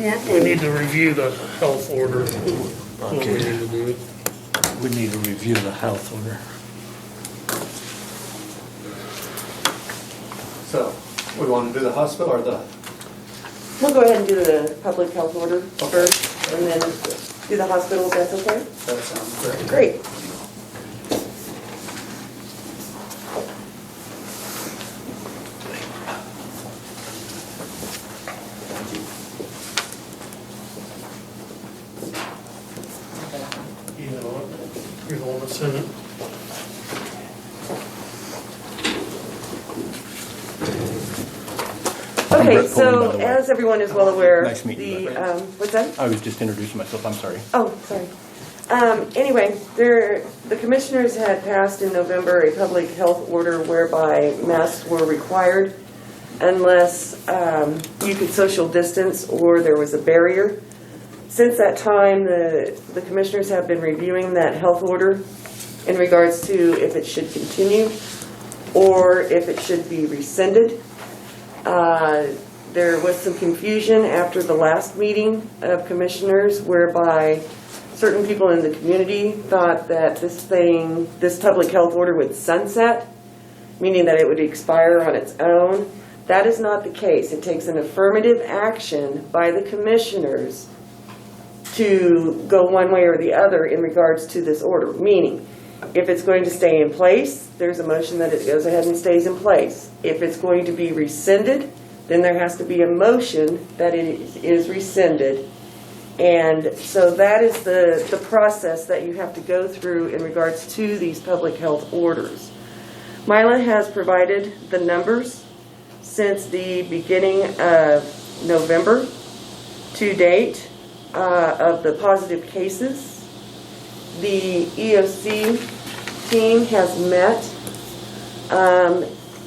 We need to review the health order. What we Okay. need to do. We need to review the health order. So, we want to do the hospital or the, We'll go ahead and do the public health order first, and then do the hospital, if that's okay? that sounds great. Great. You know, you're the one that sent it. I'm Okay, Brett Pullman, by so the way. as everyone is well aware, Nice meeting you, the, Brett. what's that? I was just introducing myself, I'm sorry. Oh, sorry. Anyway, the commissioners had passed in November a public health order whereby masks were required unless you could social distance or there was a barrier. Since that time, the commissioners have been reviewing that health order in regards to if it should continue or if it should be rescinded. There was some confusion after the last meeting of commissioners whereby certain people in the community thought that this public health order would sunset, meaning that it would expire on its own. That is not the case. It takes an affirmative action by the commissioners to go one way or the other in regards to this order, meaning if it's going to stay in place, there's a motion that it goes ahead and stays in place. If it's going to be rescinded, then there has to be a motion that it is rescinded. And so that is the process that you have to go through in regards to these public health orders. Mila has provided the numbers since the beginning of November to date of the positive cases. The EOC team has met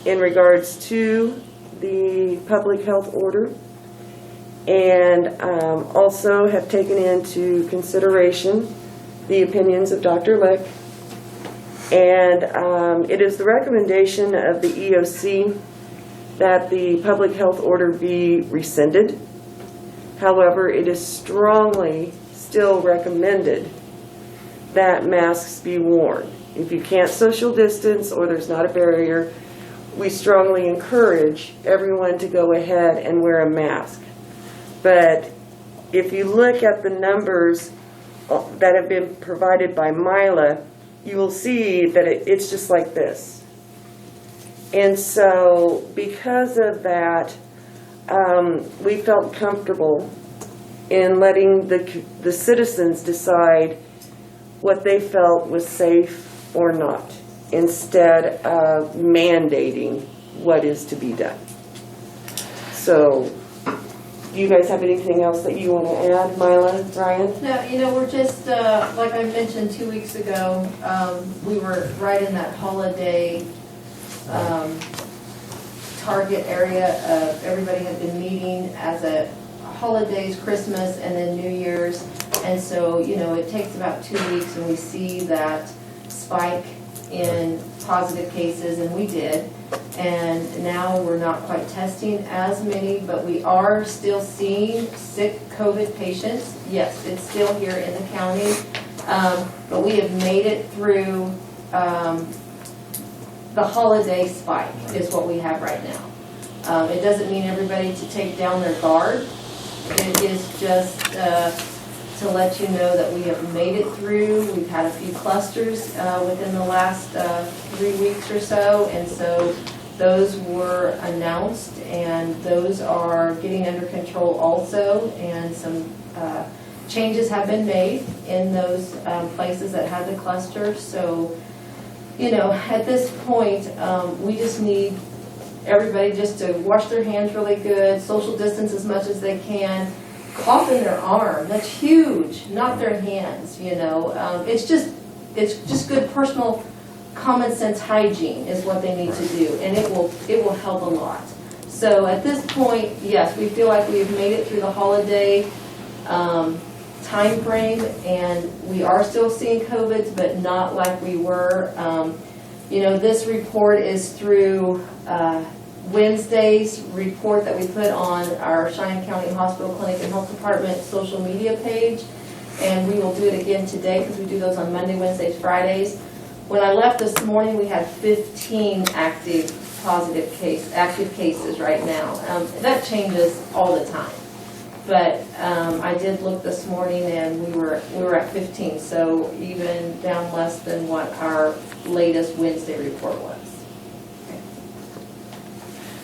in regards to the public health order and also have taken into consideration the opinions of Dr. Lick. And it is the recommendation of the EOC that the public health order be rescinded. However, it is strongly still recommended that masks be worn. If you can't social distance or there's not a barrier, we strongly encourage everyone to go ahead and wear a mask. But if you look at the numbers that have been provided by Mila, you will see that it's just like this. And so because of that, we felt comfortable in letting the citizens decide what they felt was safe or not, instead of mandating what is to be done. So, do you guys have anything else that you want to add, Mila, Ryan? No, we're just, like I mentioned 2 weeks ago, we were right in that holiday target area of everybody had been meeting as a holidays, Christmas, and then New Year's. And so, it takes about 2 weeks and we see that spike in positive cases, and we did. And now we're not quite testing as many, but we are still seeing sick COVID patients. Yes, it's still here in the county, but we have made it through the holiday spike is what we have right now. It doesn't mean everybody to take down their guard. It is just to let you know that we have made it through. We've had a few clusters within the last 3 weeks or so, and so those were announced, and those are getting under control also, and some changes have been made in those places that had the clusters. So, at this point, we just need everybody just to wash their hands really good, social distance as much as they can, cough in their arm. That's huge, not their hands. It's just good personal common sense hygiene is what they need to do, and it will help a lot. So at this point, yes, we feel like we've made it through the holiday time frame, and we are still seeing COVID, but not like we were. This report is through Wednesday's report that we put on our Cheyenne County Hospital, Clinic, and Health Department social media page, and we will do it again today because we do those on Monday, Wednesdays, Fridays. When I left this morning, we had 15 active cases right now. That changes all the time. But I did look this morning and we were at 15, so even down less than what our latest Wednesday report was.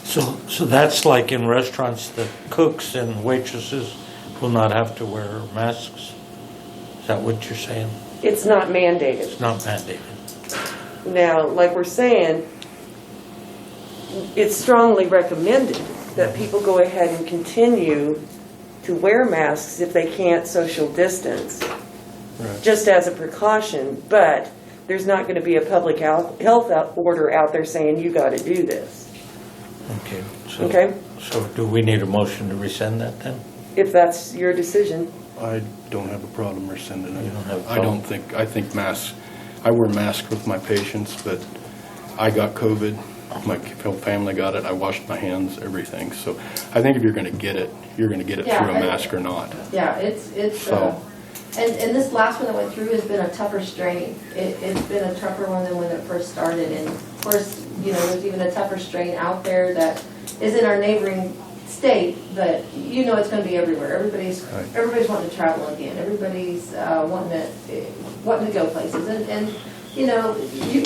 So that's like in restaurants, the cooks and waitresses will not have to wear masks? Is that what you're saying? It's not mandated. It's not mandated. Now, like we're saying, it's strongly recommended that people go ahead and continue to wear masks if they can't social distance, just as a precaution, but there's not going to be a public health order out there saying you got to do this. Okay. Okay? So do we need a motion to rescind that then? If that's your decision. I don't have a problem rescinding it. You don't have a I problem? I think masks, I wear masks with my patients, but I got COVID, my whole family got it, I washed my hands, everything. So I think if you're going to get it, you're going to get it Yeah, through a mask or not. Yeah, it's So- and this last one that went through has been a tougher strain. It's been a tougher one than when it first started, and of course, you know, there's even a tougher strain out there that is in our neighboring state, but you know it's going to be everywhere. Everybody's wanting to travel again. Everybody's wanting to go places, and you know you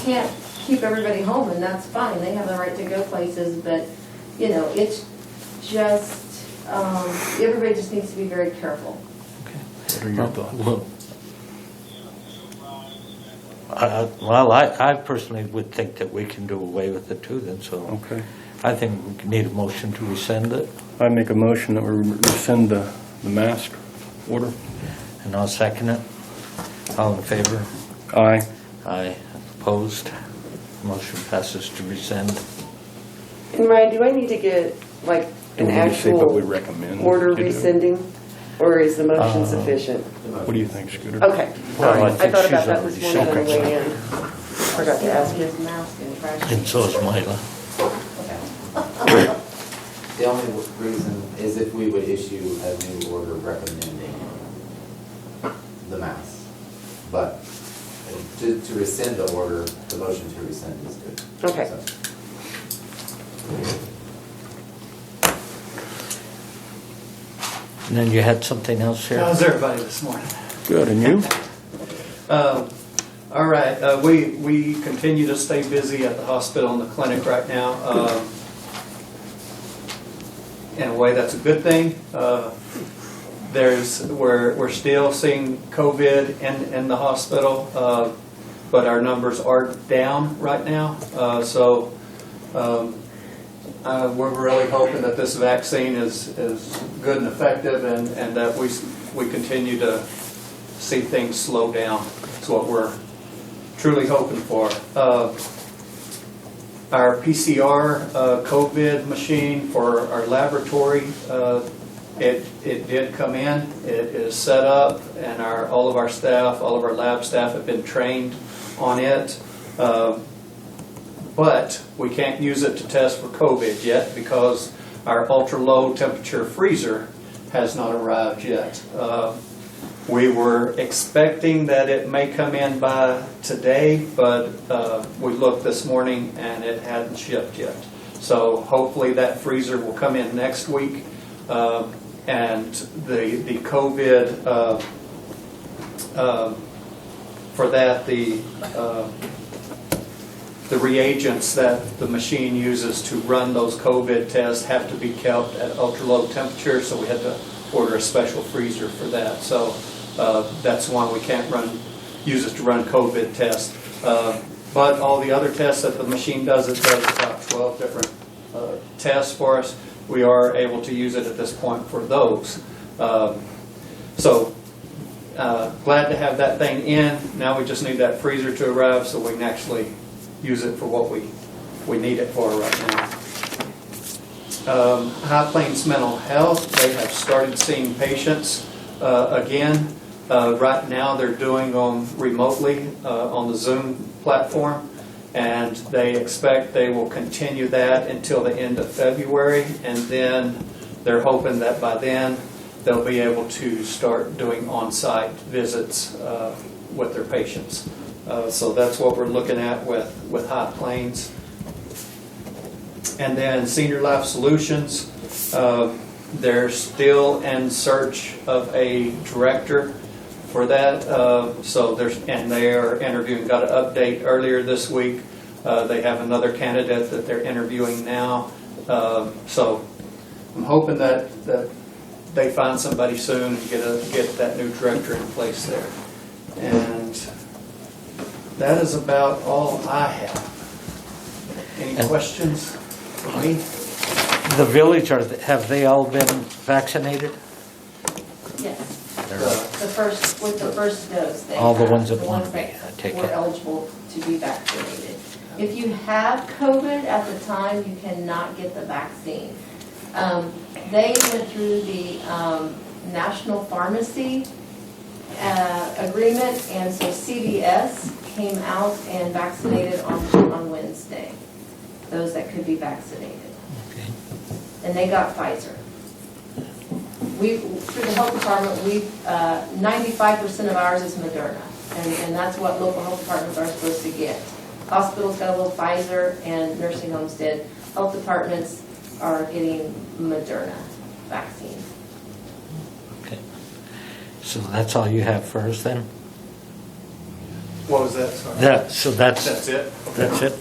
can't keep everybody home, and that's fine. They have the right to go places, but you know it's just everybody just needs to be very careful. What are your thoughts? Well, I personally would think that we can do away with it too then, so Okay. I think we need a motion to rescind it, I make a motion that we rescind the mask order. and I'll second it. All in favor? Aye. Aye. Opposed? Motion passes to rescind. And Ryan, do I need to get like Do an we need to say what we actual recommend order you do? rescinding? Or is the motion sufficient? What do you think, Scooter? Okay, all Well, I right. I think thought she's about that this already morning on the said way in. Forgot to ask you. His mask and trash. And so is Mila. The only reason is if we would issue a new order recommending the mask. But to rescind the order, the motion to rescind is good. Okay. So, And then you had something else here? How's everybody this morning? Good, and you? All right, we continue to stay busy at the hospital and the clinic right now. In a way, that's a good thing. We're still seeing COVID in the hospital, but our numbers are down right now. So we're really hoping that this vaccine is good and effective, and that we continue to see things slow down. That's what we're truly hoping for. Our PCR COVID machine for our laboratory, it did come in. It is set up, and all of our staff, all of our lab staff have been trained on it. But we can't use it to test for COVID yet because our ultra-low temperature freezer has not arrived yet. We were expecting that it may come in by today, but we looked this morning and it hadn't shipped yet. So hopefully that freezer will come in next week. And the COVID, for that, the reagents that the machine uses to run those COVID tests have to be kept at ultra-low temperature, so we had to order a special freezer for that. So that's why we can't use it to run COVID tests. But all the other tests that the machine does, it does about 12 different tests for us. We are able to use it at this point for those. So glad to have that thing in. Now we just need that freezer to arrive so we can actually use it for what we need it for right now. High Plains Mental Health, they have started seeing patients again. Right now they're doing them remotely on the Zoom platform, And they expect they will continue that until the end of February, and then they're hoping that by then they'll be able to start doing on-site visits with their patients. So that's what we're looking at with High Plains. And then Senior Life Solutions, they're still in search of a director for that. And they are interviewing, got an update earlier this week. They have another candidate that they're interviewing now. So I'm hoping that they find somebody soon and get that new director in place there. And that is about all I have. Any questions for me? The village, have they all been vaccinated? Yes. They're- With the first dose. They All the have, ones that the want ones to be, that I take were it. eligible to be vaccinated. If you have COVID at the time, you cannot get the vaccine. They went through the National Pharmacy agreement, and so CVS came out and vaccinated on Wednesday, those that could be vaccinated. Okay. And they got Pfizer. Through the health department, 95% of ours is Moderna, and that's what local health departments are supposed to get. Hospitals got a little Pfizer, and nursing homes did. Health departments are getting Moderna vaccine. Okay. So that's all you have for us then? What was that? Sorry. So that's it? that's it?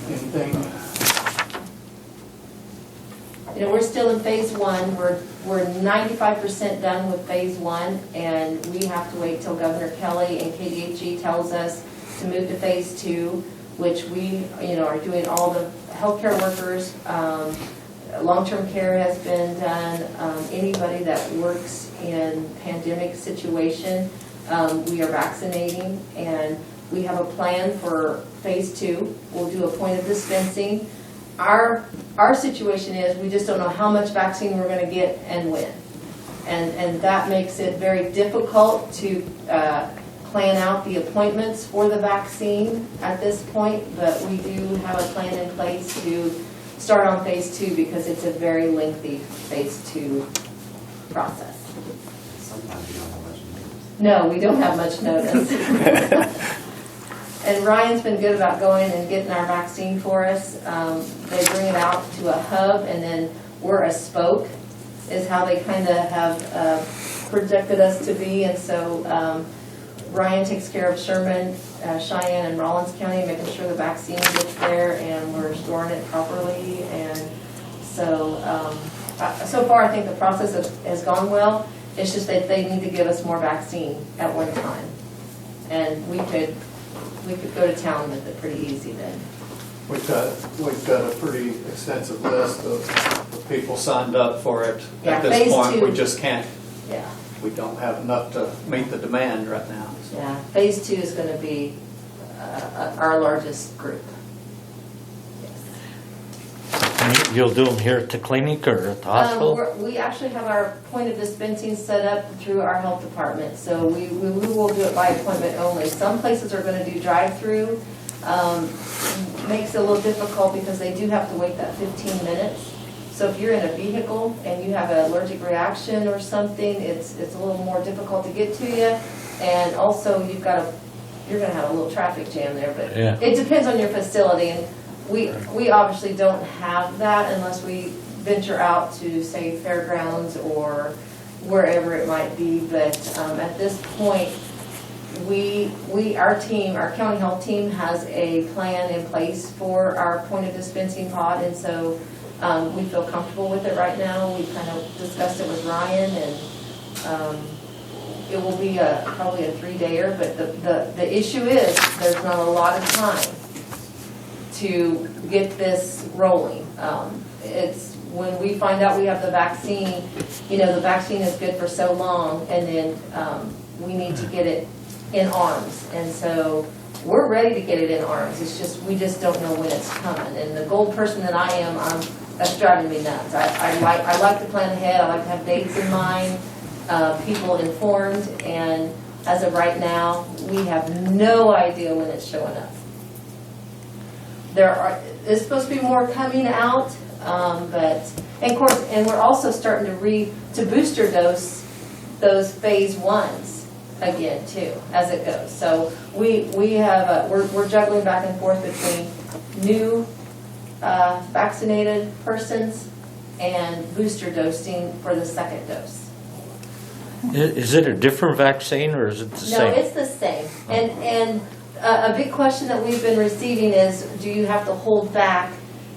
Anything? We're still in phase one. We're 95% done with phase one, and we have to wait till Governor Kelly and KDHE tells us to move to phase two, which we, are doing all the healthcare workers. Long-term care has been done. Anybody that works in pandemic situation, we are vaccinating, and we have a plan for phase two. We'll do a point of dispensing. Our situation is we just don't know how much vaccine we're going to get and when. And that makes it very difficult to plan out the appointments for the vaccine at this point, but we do have a plan in place to start on phase two because it's a very lengthy phase two process. Sometimes you don't have much notice. No, we don't have much notice. And Ryan's been good about going and getting our vaccine for us. They bring it out to a hub, and then we're a spoke, is how they kind of have projected us to be. And so Ryan takes care of Sherman, Cheyenne, and Rollins County, making sure the vaccine gets there and we're storing it properly. And so, so far I think the process has gone well. It's just that they need to give us more vaccine at one time. And we could go to town with it pretty easy then. We've got a pretty extensive list of people signed up for it. Yeah, At this phase point, two. we just can't, Yeah. we don't have enough to meet the demand right now. So. Yeah, phase two is going to be our largest group. And you'll do them here at the clinic or at the hospital? We actually have our point of dispensing set up through our health department, so we will do it by appointment only. Some places are going to do drive-through. Makes it a little difficult because they do have to wait that 15 minutes. So if you're in a vehicle and you have an allergic reaction or something, it's a little more difficult to get to you. And also you're going to have a little traffic jam there, but Yeah. it depends on your facility. And we obviously don't have that unless we venture out to, say, fairgrounds or wherever it might be. But at this point, our county health team has a plan in place for our point of dispensing pod, and so we feel comfortable with it right now. We kind of discussed it with Ryan, and it will be probably a 3-dayer, but the issue is there's not a lot of time to get this rolling. It's when we find out we have the vaccine, the vaccine is good for so long, and then we need to get it in arms. And so we're ready to get it in arms. It's just, we just don't know when it's coming. And the gold person that I am, that's driving me nuts. I like to plan ahead. I like to have dates in mind, people informed, and as of right now, we have no idea when it's showing up. there's supposed to be more coming out, but, and of course, and we're also starting to booster dose those phase ones again too, as it goes. So we're juggling back and forth between new vaccinated persons and booster dosing for the second dose. Is it a different vaccine or is it the No, same? it's the same. And a big question that we've been receiving is, do you have to hold back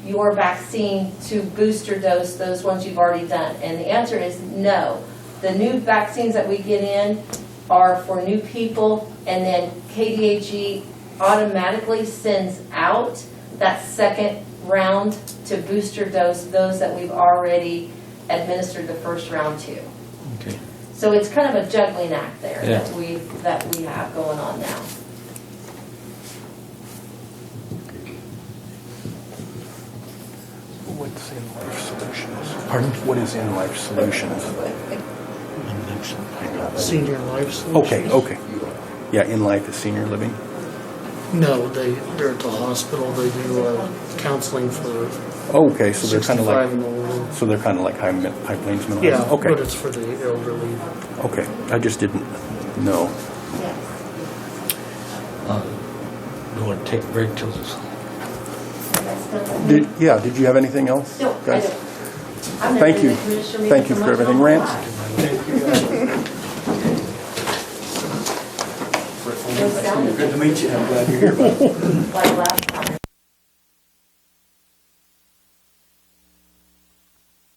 your vaccine to booster dose those ones you've already done? And the answer is no. The new vaccines that we get in are for new people, and then KDHE automatically sends out that second round to booster dose those that we've already administered the first round to. Okay. So it's kind of a juggling act there Yeah. that we have going on now. What's in Life Solutions? Pardon? What is in Life Solutions? Senior Life Solutions. Okay. Yeah, In Life is senior living. No, they're at the hospital. They do counseling for Okay, so they're kind 65 of like, and older. so they're kind of like High Plains Middle. Yeah, Okay, but it's for the elderly. okay. I just didn't know. Yes. You want to take a break till this? Did you have anything else? No, I guys? don't. I'm gonna Thank do you. the commissioner meeting Thank you for much everything. longer. Rance? Good to meet you. I'm glad you're here. Like last time.